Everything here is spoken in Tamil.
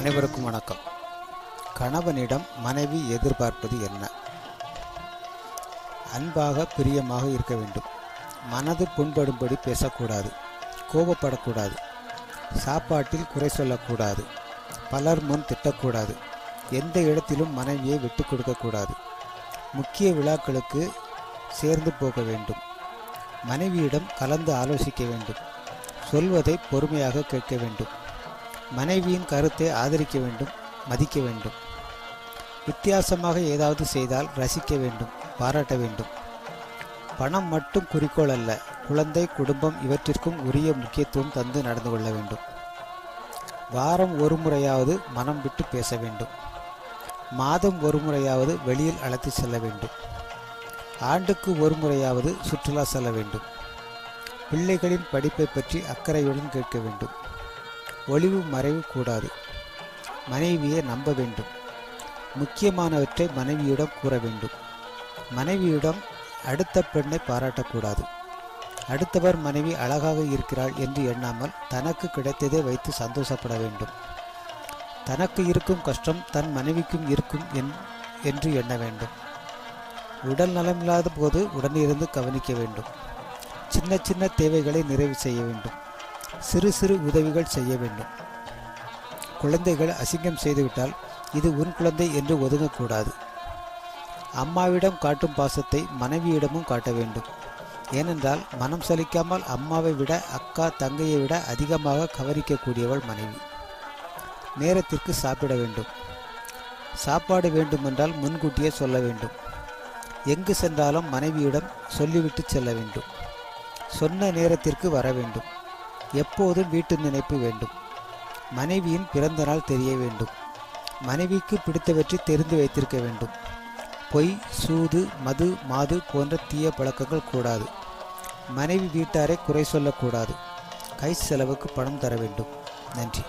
அனைவருக்கும் வணக்கம். கணவனிடம் மனைவி எதிர்பார்ப்பது என்ன? அன்பாக பிரியமாக இருக்க வேண்டும். மனது புண்படும்படி பேசக்கூடாது, கோபப்படக்கூடாது, சாப்பாட்டில் குறை சொல்லக்கூடாது, பலர் முன் திட்டக்கூடாது, எந்த இடத்திலும் மனைவியை விட்டு கொடுக்கக்கூடாது, முக்கிய விழாக்களுக்கு சேர்ந்து போக வேண்டும், மனைவியிடம் கலந்து ஆலோசிக்க வேண்டும், சொல்வதை பொறுமையாக கேட்க வேண்டும், மனைவியின் கருத்தை ஆதரிக்க வேண்டும், மதிக்க வேண்டும், வித்தியாசமாக ஏதாவது செய்தால் ரசிக்க வேண்டும், பாராட்ட வேண்டும். பணம் மட்டும் குறிக்கோள் அல்ல, குழந்தை, குடும்பம் இவற்றிற்கும் உரிய முக்கியத்துவம் தந்து நடந்து கொள்ள வேண்டும். வாரம் ஒரு முறையாவது மனம் விட்டு பேச வேண்டும். மாதம் ஒரு முறையாவது வெளியில் அழைத்து செல்ல வேண்டும். ஆண்டுக்கு ஒரு முறையாவது சுற்றுலா செல்ல வேண்டும். பிள்ளைகளின் படிப்பை பற்றி அக்கறையுடன் கேட்க வேண்டும். ஒளிவு மறைவு கூடாது. மனைவியை நம்ப வேண்டும். முக்கியமானவற்றை மனைவியிடம் கூற வேண்டும். மனைவியிடம் அடுத்த பெண்ணை பாராட்டக்கூடாது. அடுத்தவர் மனைவி அழகாக இருக்கிறாள் என்று எண்ணாமல் தனக்கு கிடைத்ததை வைத்து சந்தோஷப்பட வேண்டும். தனக்கு இருக்கும் கஷ்டம் தன் மனைவிக்கும் இருக்கும் என்று எண்ண வேண்டும். உடல் நலமில்லாத போது உடனிருந்து கவனிக்க வேண்டும். சின்ன சின்ன தேவைகளை நிறைவு செய்ய வேண்டும். சிறு சிறு உதவிகள் செய்ய வேண்டும். குழந்தைகள் அசிங்கம் செய்துவிட்டால் இது உன் குழந்தை என்று ஒதுங்கக்கூடாது. அம்மாவிடம் காட்டும் பாசத்தை மனைவியிடமும் காட்ட வேண்டும். ஏனென்றால் மனம் சலிக்காமல் அம்மாவை விட, அக்கா, தங்கையை விட அதிகமாக கவனிக்கக்கூடியவள் மனைவி. நேரத்திற்கு சாப்பிட வேண்டும். சாப்பாடு வேண்டுமென்றால் முன்கூட்டியே சொல்ல வேண்டும். எங்கு சென்றாலும் மனைவியிடம் சொல்லிவிட்டு செல்ல வேண்டும். சொன்ன நேரத்திற்கு வர வேண்டும். எப்போதும் வீட்டு நினைப்பு வேண்டும். மனைவியின் பிறந்த நாள் தெரிய வேண்டும். மனைவிக்கு பிடித்தவற்றை தெரிந்து வைத்திருக்க வேண்டும். பொய், சூது, மது, மாது போன்ற தீய பழக்கங்கள் கூடாது. மனைவி வீட்டாரை குறை சொல்லக்கூடாது. கை செலவுக்கு பணம் தர வேண்டும். நன்றி.